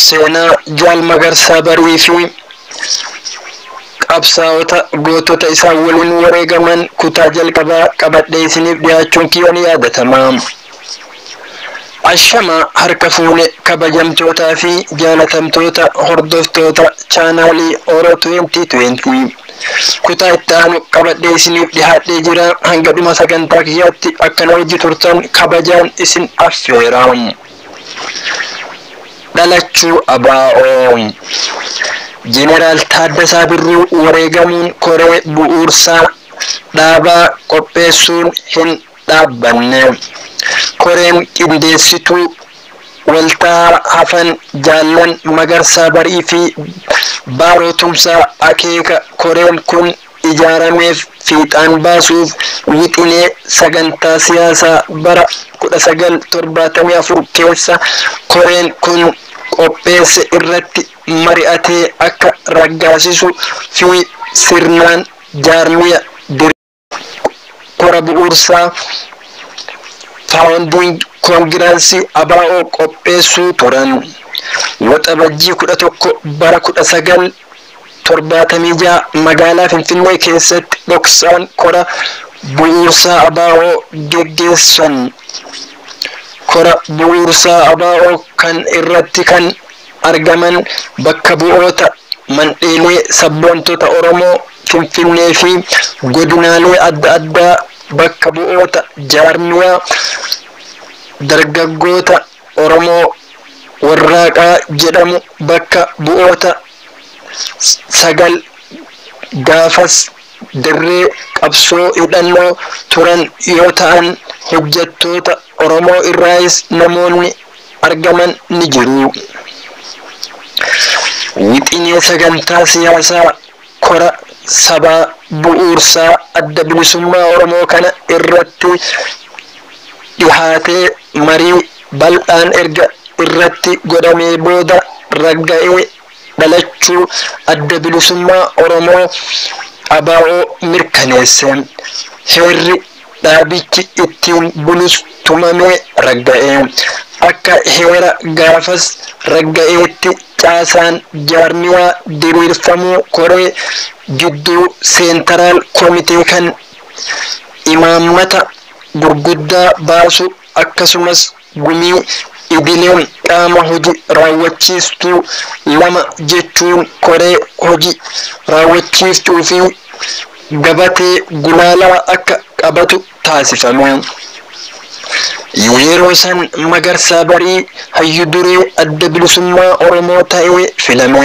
seenaa Jaal Magarsaa Barii fi qabsaa'ota gootota isaa waliin wareegaman kutaa jalqabaa qabadhee isiniif dhiyaachuun kiyyoon yaadatama. Ashama harka fuune kabajamtootaa fi jaalatamtoota hordoftoota chaanaalii Oro 2020 kutaa itti aanu qabadhee isiniif dhiyaadhee jira. Hanga dhuma sagantaa kiyyaatti akkana wajji turtan kabajaan isin affeera. Dhalachuu ABO Jeneraal Taaddasaa Birruu wareegamuun koree bu'uursaa dhaabaa qopheessuun hin dhaabbanne. Koreen qindeessituu waltaa hafan Jaallan Magarsaa Barii fi baarootumsaa akeeka koreen kun ijaarameef fiixaan baasuuf wixinee sagantaa siyaasaa bara 1974 keessa koreen kun qopheesse irratti mari'atee akka raggaasisu fi sirnaan jaarmiya kora bu'uursaa founding kongireensii ABO qopheessuu turan. Waxabajjii 11 bara 1976 magaalaa Finfinnee keessatti dhoksaan kora bu'uursaa ABO geggeessan. Kora bu'uursaa ABO kan irratti kan argaman bakka bu'oota mandheelee sabboontota Oromoo Finfinnee fi godinaalee adda addaa, bakka bu'oota jaarmiyaa dargaggoota Oromoo warraaqaa jedhamu, bakka bu'oota sagal gaafas dirree qabsoo hidhannoo turan yoo ta'an, hojjettoota Oromoo irraayis namoonni argaman ni jiru. Wixinee sagantaa siyaasaa kora sabaa bu'uursaa adda bilisummaa Oromoo kana irratti dhihaatee marii bal'aan erga irratti godhamee booda ragga'ee dhalachuu adda bilisummaa Oromoo ABO mirkaneesse. Heerri dhaabichi ittiin bulus tumamee ragga'ee. Akka heera gaafas ragga'eetti caasaan jaarmiyaa diriirfamuu koree gidduu seentaraal komitee kan imaammata gurguddaa baasu akkasumas gumii idileen qaama hojii raawwachiistuu lama jechuun koree hojii raawwachiistuu fi gabatee gulaalaa akka qabatu taasifame. Yeroo san Magarsaa Barii hayyu duree adda bilisummaa Oromoo ta'ee filame.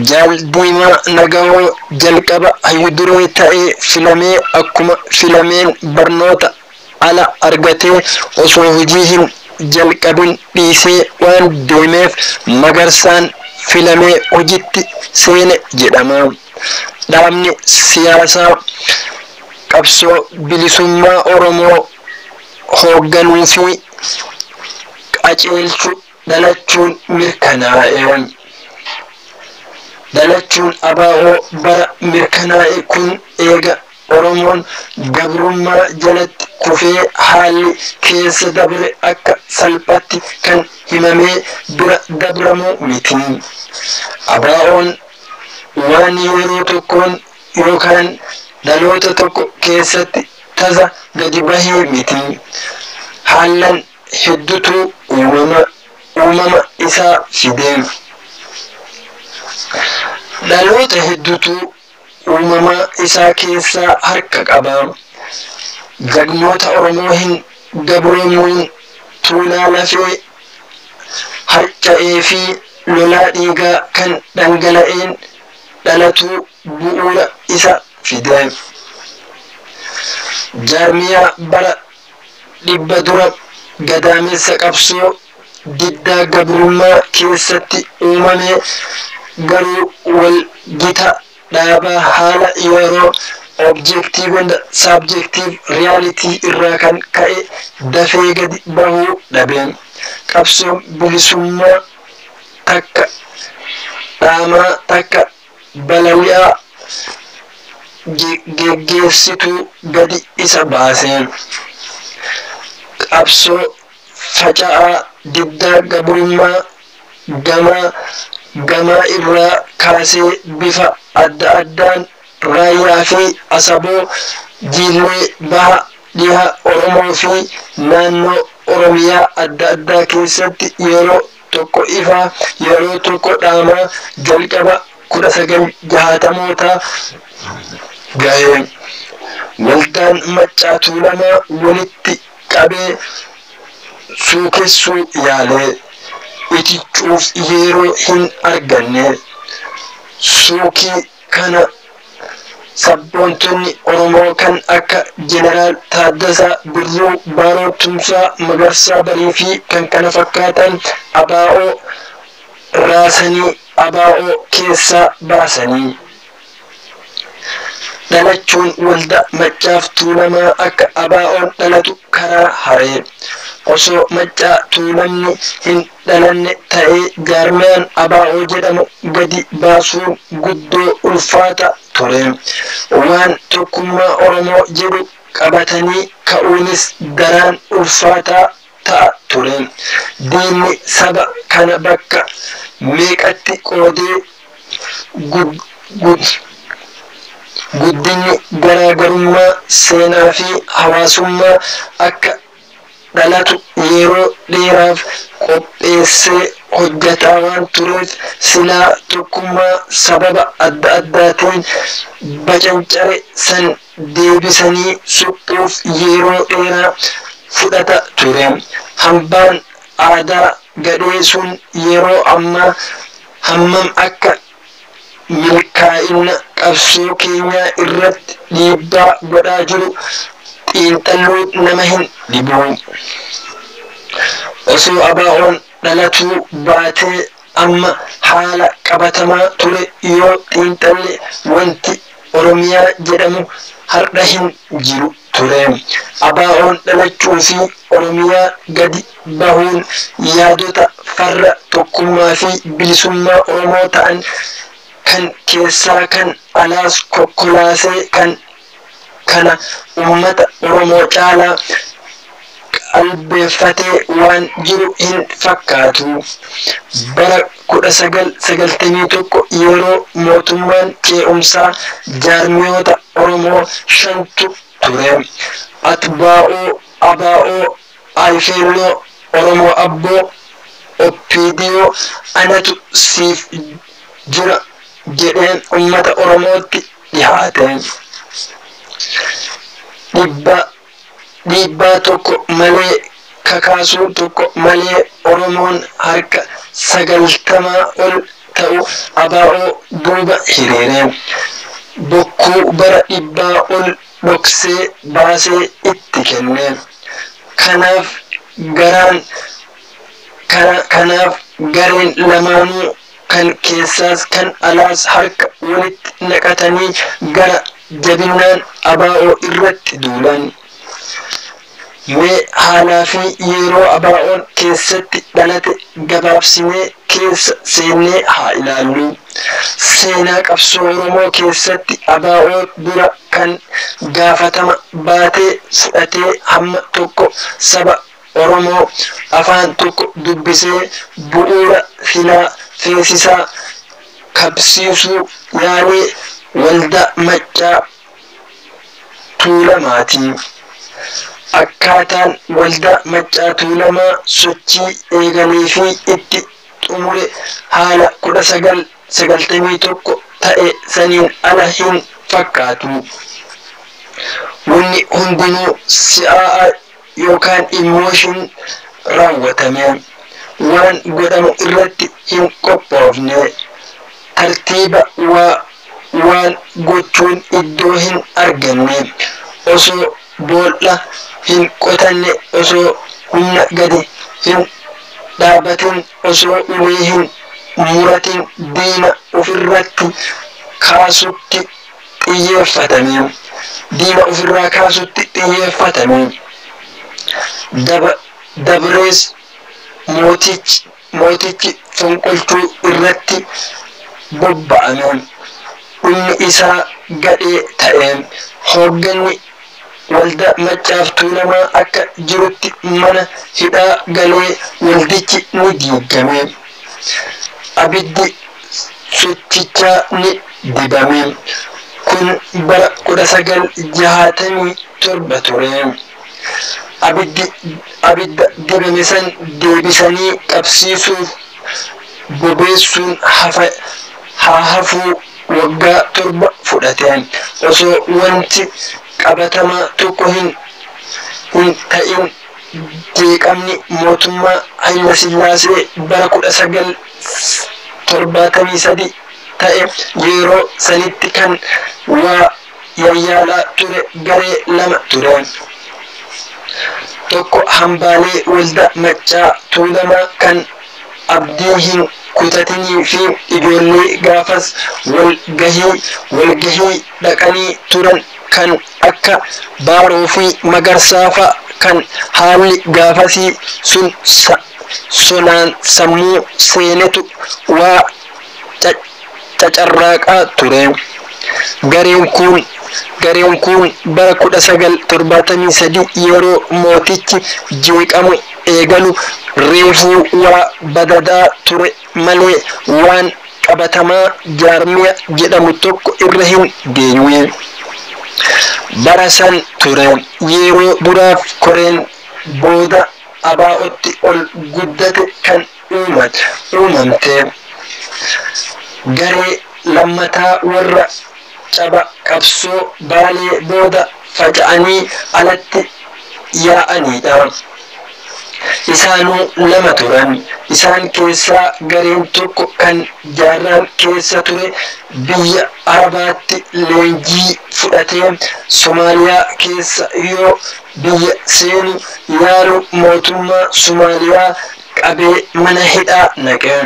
Jaal Diimaa Nagahoo jalqaba hayyu duree ta'ee filamee akkuma filameen barnoota ala argatee osoo hojii hin jalqabin dhiisee waan deemeef Magarsaan filamee hojiitti seene jedhama. Dhaabni siyaasaa qabsoo bilisummaa Oromoo hoogganuu fi qajeelchuu dhalachuun mirkanaa'e. Dhalachuun ABO bara mirkanaa'e kun eega Oromoon gabrummaa jalatti kufee haalli keessa dabre akka salphatti kan himamee bira dabramuu miti. ABO'n waan yeroo tokkoon yookaan dhaloota tokko keessatti tasa gadi bahee miti. Haalan hedduutu uumama isaa fidee. Dhaloota hedduutu uumama isaa keessaa harka qaba. Jagnoota Oromoo hin gabroomuun tuulaa lafee harca'ee fi lolaa dhiigaa kan dhangala'een dhalatu bu'uura isa fide. Jaarmiyaa bara 100 dura gadaamessa qabsoo diddaa gabrummaa keessatti uumame garuu wal gita dhaabaa haala yeroo objective and subjective reality irraa kan ka'e dafee gadi bahuu dhabe. Qabsoo bilisummaa takka dhaamaa takka balali'aa geggeessituu gadi isa baase. Qabsoo faca'aa diddaa gabrummaa gamaa irraa kaasee bifa adda addaan raayyaa fi asaboo jiillee baha dhiha Oromoo fi naannoo Oromiyaa adda addaa keessatti yeroo tokko ifaa yeroo tokko dhaamaa jalqaba 1960moota ga'e. Waldaan Maccaa Tuulamaa walitti qabee suukessuu yaalee itichuuf yeroo hin arganne. Suukii kana sabboontonni Oromoo kan akka Jeneraal Taaddasaa Birruu, Baaroo Tumsaa, Magarsaa Barii fi kan kana fakkaatan ABO raasanii ABO keessaa baasanii. Dhalachuun waldaa Maccaa Tuulamaa akka ABO'n dhalatu karaa haree. Osoo Maccaa Tuulamni hin dhalanne ta'ee jaarmiyaan ABO jedhamu gadi baasuun guddoo ulfaata ture. Waan tokkummaa Oromoo jedhu qabatanii ka'uunis daraan ulfaataa ta'a ture. Diinni saba kana bakka meeqatti qoodee guddinni garaagarummaa seenaa fi hawaasummaa akka dhalatu yeroo dheeraaf qopheessee hojjetaa waan tureef silaa tokkummaa sababa adda addaatiin bacancare san deebisanii suphuuf yeroo dheeraa fudhata ture. Hambaan aadaa gadhee sun yeroo ammaa hammam akka milkaa'ina qabsoo keenyaa irratti dhiibbaa godhaa jiru xiinxalluun nama hin dhibu. Osoo ABO'n dhalatuu baatee amma haala qabatamaa ture yoo xiinxalle wanti Oromiyaa jedhamu har'a hin jiru ture. ABO'n dhalachuu fi Oromiyaa gadi bahuun yaadota farra tokkummaa fi bilisummaa Oromoo ta'an kan keessaa kan alaas kokkolaasee kana ummata Oromoo caalaa qalbeeffatee waan jiru hin fakkaatu. Bara 1991 yeroo mootummaan ce'umsaa jaarmiyoota Oromoo 5tu ture. Atbaa'oo, ABO, Ayfeelloo, Oromoo Abboo, OPDO anatu siif jira jedheen ummata Oromootti dhihaate. Dhiibbaa tokko malee kakaasuu tokko malee Oromoon harka 90 ol ta'u ABO duuba hiriire. Bokkuu bara 100 ol dhoksee baasee itti kenne. Kanaaf gareen lamaanuu kan keessaas kan alaas harka walitti naqatanii gara jabinaan ABO irratti duulan. Mee haalaa fi yeroo ABO'n keessatti dhalate gabaabsinee keessa seennee haa ilaallu. Seenaa qabsoo Oromoo keessatti ABO dura kan gaafatama baatee fudhatee hamma tokko saba Oromoo afaan tokko dubbisee bu'uura filaa feesisaa kabsiisuu yaalee waldaa Maccaa Tuulamaati. Akkaataan waldaa Maccaa Tuulamaa sochii eegalee fi itti xumure haala 1991 ta'e saniin ala hin fakkaatu. Wanni hundinuu si'aa yookaan immooshin raawwatame. Waan godhamu irratti hin qophoofne. Tartiiba waan gochuun iddoo hin arganne. Osoo boolla hin qotanne, osoo humna gadi hin dhaabatin, osoo ulee hin muratin diina ofirratti kaasutti xiyyeeffatame. Dabrees mootichi fonqolchuu irratti bobba'ame. Dhumni isaa gadhee ta'e. Hoogganni waldaa Maccaa Tuulamaa akka jirutti mana hidhaa galee waldichi ni diigame. abiddi sochichaa ni dibame. Kun bara 1967 ture. Abidda dibame san deebisanii qabsiisuuf bobeessuun hafuu waggaa 7 fudhate. Osoo wanti qabatamaa tokko hin ta'in jeeqamni mootummaa Hayila Sillaasee bara 1973 ta'e. Yeroo sanitti kan waa yayyaalaa ture garee 2 ture. Tokko hambaalee waldaa Maccaa Tuulamaa kan abdii hin kutatinii fi ijoollee gaafas walgahii dhaqanii turan kan akka Baaroo fi Magarsaa fa'a kan haalli gaafasii sun sonaan sammuu seenetu waa cacarraaqaa ture. Gareen kun bara 1973 yeroo mootichi jeeqamu eegalu reefuu waa badadaa ture malee waan qabatamaa jaarmiya jedhamu tokko irra hin geenye. Bara san ture yeroo duraaf koreen booda ABO'tti ol guddate kan uumamte. Garee lammataa warra caba qabsoo baalee booda faca'anii alatti yaa'anidha. Isaanuu 2 turan. Isaan keessaa gareen tokko kan jaarraan keessa ture biyya Arabaatti leenjii fudhatee Somaaliyaa keessa yoo biyya seenu yaalu mootummaa Somaaliyaa qabee mana hidhaa naqe.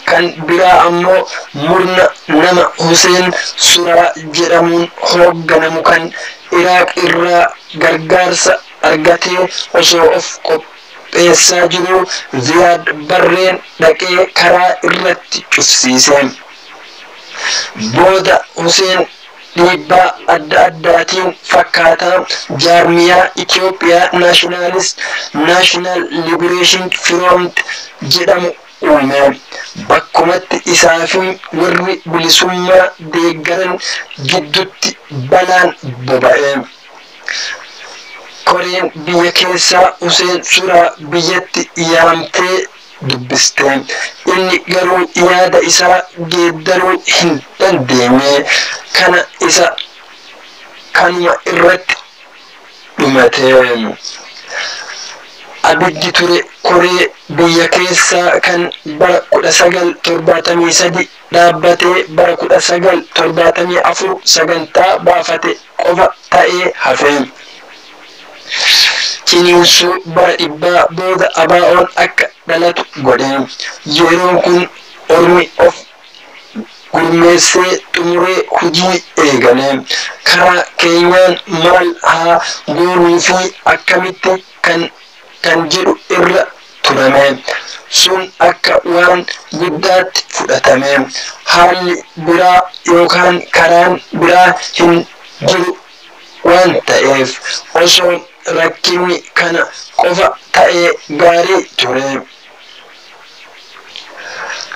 Kan biraa ammoo murna nama Huseen Suraa jedhamuun hoogganamu kan Iraaq irraa gargaarsa argatee osoo of qopheessaa jiru Ziyaad Barreen dhaqee karaa irratti cufsiise. Booda Huseen dhiibbaa adda addaatiin fakkaataa jaarmiyaa Itoophiyaa National Liberation Front jedhamu uume. Bakkumatti isaa fi warri bilisummaa deeggaran gidduutti balaan boba'e. Koreen biyya keessaa Huseen Suraa biyyatti yaamtee dubbiste. Inni garuu yaada isaa geeddaruu hin dandeenye. Kanuma irratti dhumate. Abiddi ture koree biyya keessaa kan bara 1973 dhaabbatee bara 1974 sagantaa baafate qofa ta'ee hafe. Ciniinsuu bara 100 booda ABO'n akka dhalatu godhe. Yeroon kun Ormi of gurmeessee xumuree hojii eegale. Karaa keenyaan maal haa goonuu fi akkamitti kan jedhu irra turame. Sun akka waan guddaatti fudhatame. Haalli biraa yookaan karaan biraa hin jiru waan ta'eef osoo rakkinni kana qofa ta'ee gaarii ture.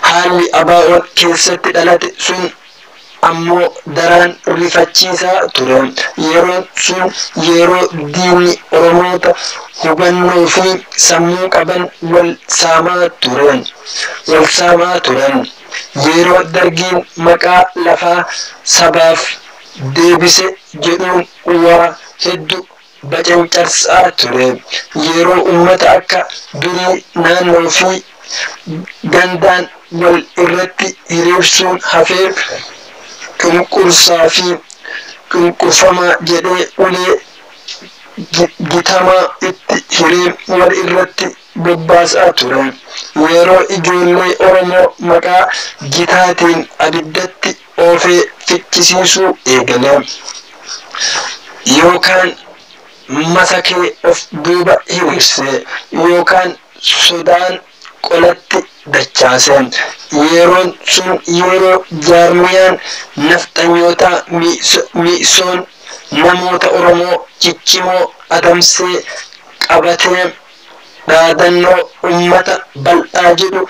Haalli ABO'n keessatti dhalate sun ammoo daraan rifachiisaa ture. Yeroon sun yeroo diinni Oromoota hubannoo fi sammuu qaban wal saamaa turan. Yeroo dargiin maqaa lafaa sabaaf deebise jedhuun waa hedduu bacancarsaa ture. Yeroo uummata akka durii naannoo fi gandaan wal irratti hiriirsuun hafee cunqursaa fi cunqurfamaa jedhee ulee gitamaa itti hiree wal irratti bobbaasaa ture. Yeroo ijoollee Oromoo maqaa gitaatiin abiddatti oofee fichisiisuu eegale. Yookaan masakee of duuba hiriirse yookaan sodaan qolatti dachaase. Yeroon sun yeroo jaarmiyaan nafxanyootaa mi'soon namoota Oromoo ciccimoo adamsee qabatee dhaadannoo ummata bal'aa jedhu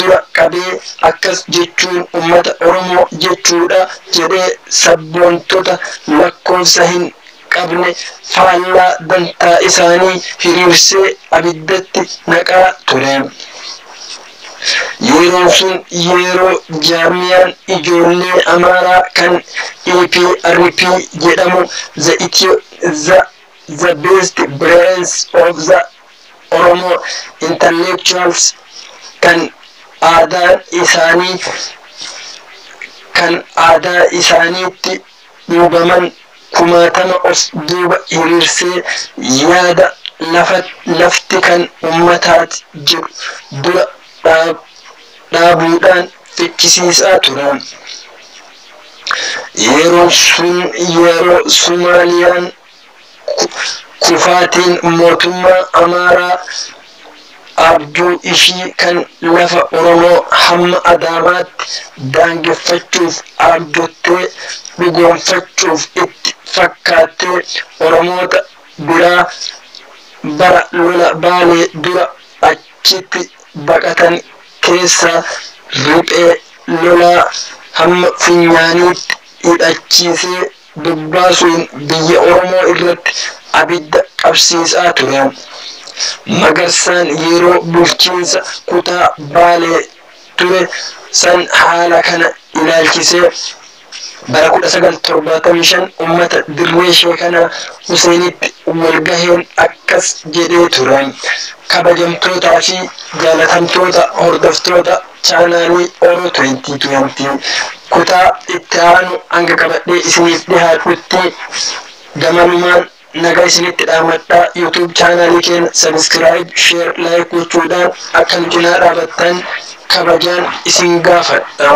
dura qabee akkas jechuun ummata Oromoo jechuudha jedhee sabboontota lakkoofsa hin qabne faallaa dantaa isaanii hiriirsee abiddatti naqaa ture. Yeroon sun yeroo jaamiyaan ijoollee Amaaraa kan EPRP jedhamu the best brains of the Oromo intellectuals kan aadaa isaaniitti dhuubaman kumaatama os duuba hiriirsee yaada lafti kan ummataati jedhu dura dhaabuudhaan fichisiisaa turan. Yeroon sun yeroo Somaaliyaan kufaatiin mootummaa Amaaraa abjuu ishii kan lafa Oromoo hamma Adaamaatti daangeffachuuf abjottee dhugoonfachuuf itti fakkaattee Oromoota biraa bara lola Baalee dura achitti baqatan keessa riphee lolaa hamma funyaaniitti hidhachiisee bobbaasuun biyya Oromoo irratti abidda qabsiisaa ture. Magarsaan yeroo bulchiinsa kutaa Baalee ture san haala kana ilaalchisee bara 1975 ummata dirree sheekanaa Huseenitti walgaheen akkas jedhee ture. Kabajamtootaa fi jaalatamtoota hordoftoota chaanaalii Oro 2020 kutaa itti aanu hanga qabadhee isiniif dhihaadhutti gamanumaan nagaa isinitti dhaamadhaa. YouTube chaanaalii keenya subscribe, share, like gochuudhaan akka nu cinaa dhaabattan kabajaan isin gaafadha.